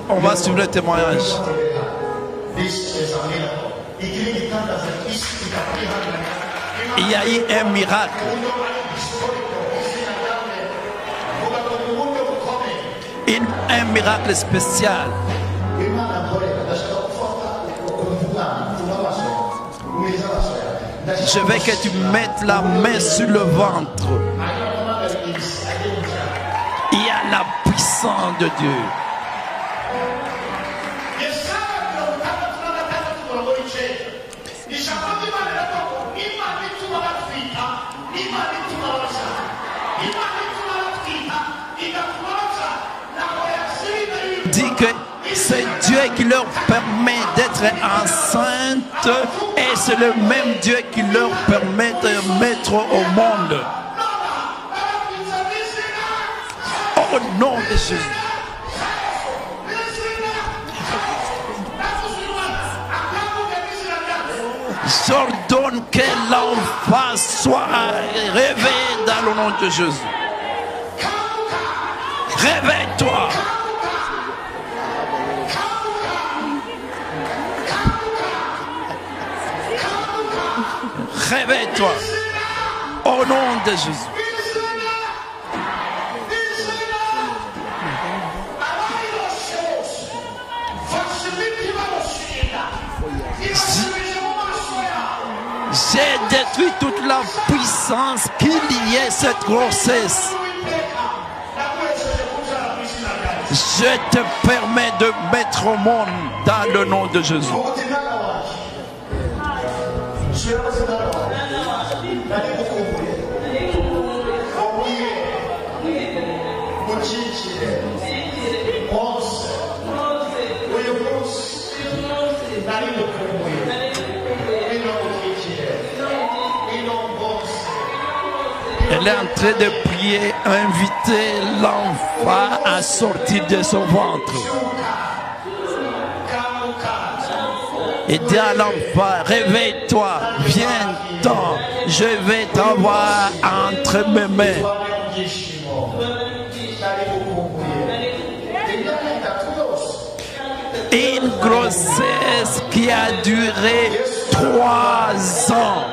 On va suivre le témoignage. Il y a eu un miracle. Un miracle spécial. Je veux que tu mettes la main sur le ventre. Il y a la puissance de Dieu. Dit que c'est Dieu qui leur permet d'être enceintes et c'est le même Dieu qui leur permet de mettre au monde. Au nom de Jésus. J'ordonne que l'enfant soit réveillé dans le nom de Jésus. Réveille-toi. Réveille-toi au nom de Jésus. J'ai détruit toute la puissance qui liait cette grossesse. Je te permets de mettre au monde dans le nom de Jésus. Elle est en train de prier, inviter l'enfant à sortir de son ventre. Et dis à l'enfant, réveille-toi, viens-t'en, je vais t'avoir entre mes mains. Une grossesse qui a duré 3 ans.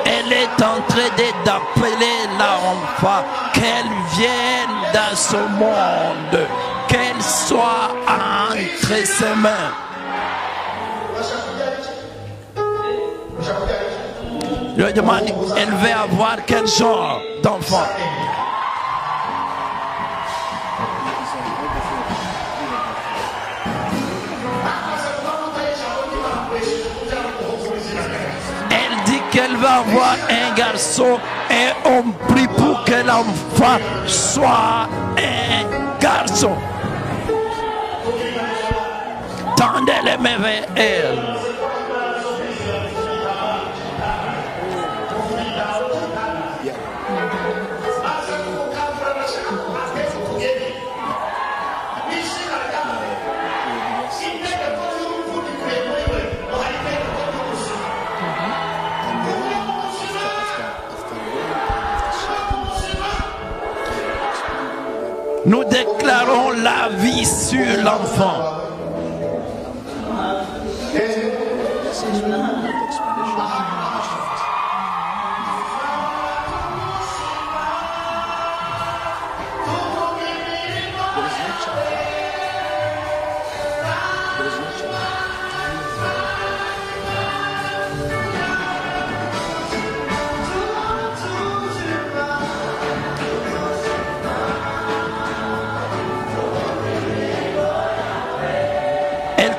Elle est en train d'appeler l'enfant, qu'elle vienne dans ce monde, qu'elle soit entre ses mains. Je lui demande, elle veut avoir quel genre d'enfant? Qu'elle va avoir un garçon et on prie pour que l'enfant soit un garçon. Tendez les mains vers elle. Nous déclarons la vie sur l'enfant.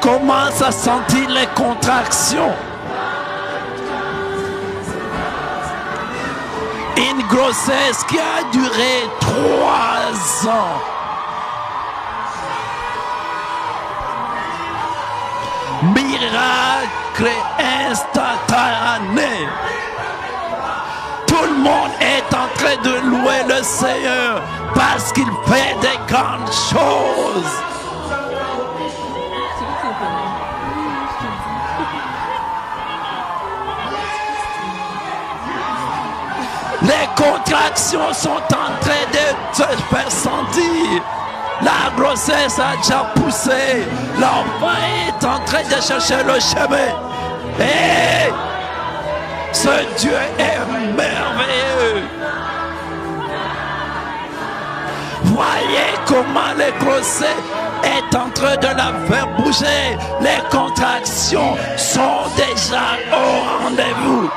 Commence à sentir les contractions. Une grossesse qui a duré 3 ans. Miracle instantané. Tout le monde est en train de louer le Seigneur parce qu'il fait des grandes choses. Les contractions sont en train de se faire sentir. La grossesse a déjà poussé. L'enfant est en train de chercher le chemin. Et ce Dieu est merveilleux. Voyez comment le grossesse est en train de la faire bouger. Les contractions sont déjà au rendez-vous.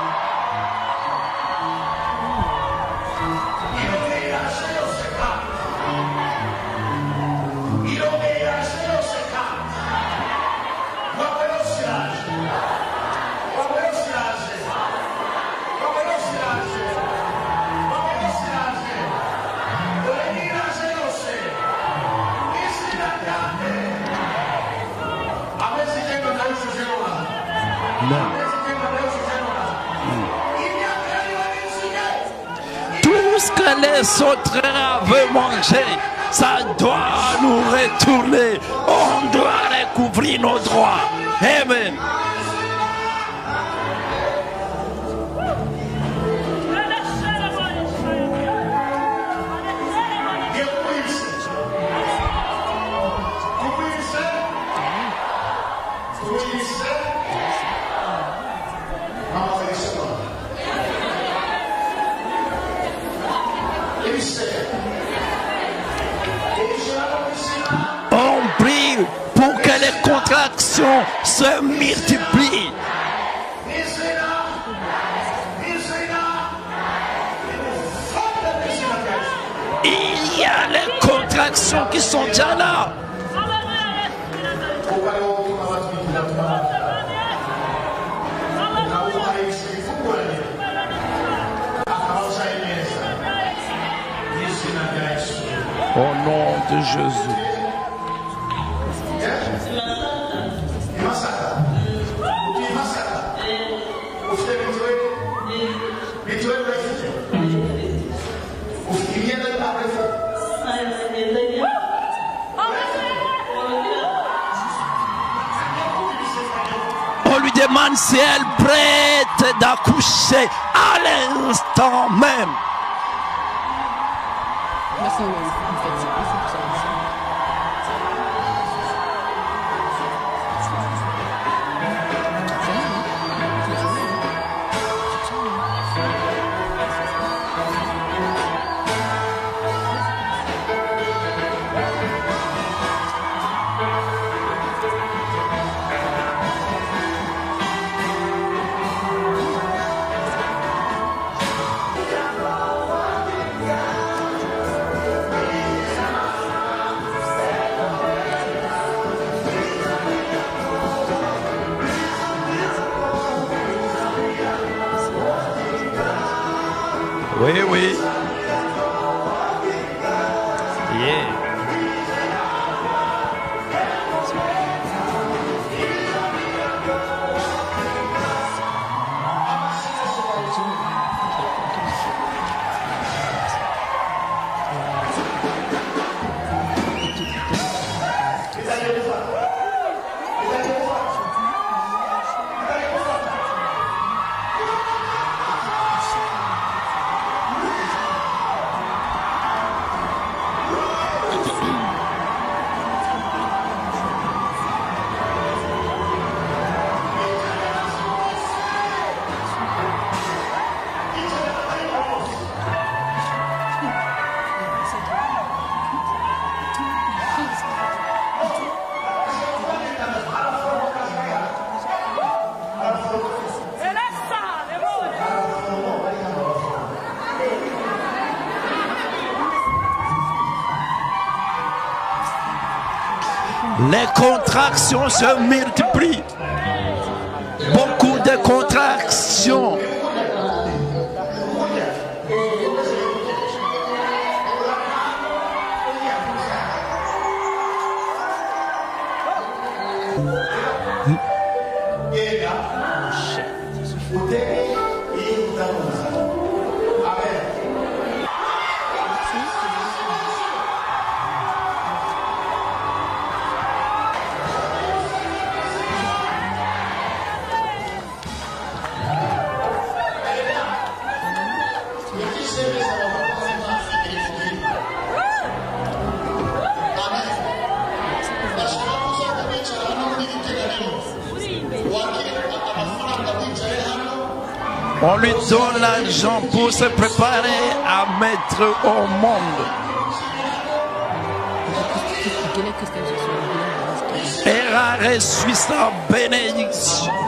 Tout ce que les autres veulent manger, ça doit nous retourner. On doit recouvrir nos droits. Amen. On prie pour que les contractions se multiplient. Il y a les contractions qui sont déjà là. Au nom de Jésus. On lui demande si elle est prête d'accoucher à l'instant même. Oui, oui. Yeah. Les contractions se multiplient. Beaucoup de contractions. On lui donne l'argent pour se préparer à mettre au monde. Elle a reçu sa bénédiction.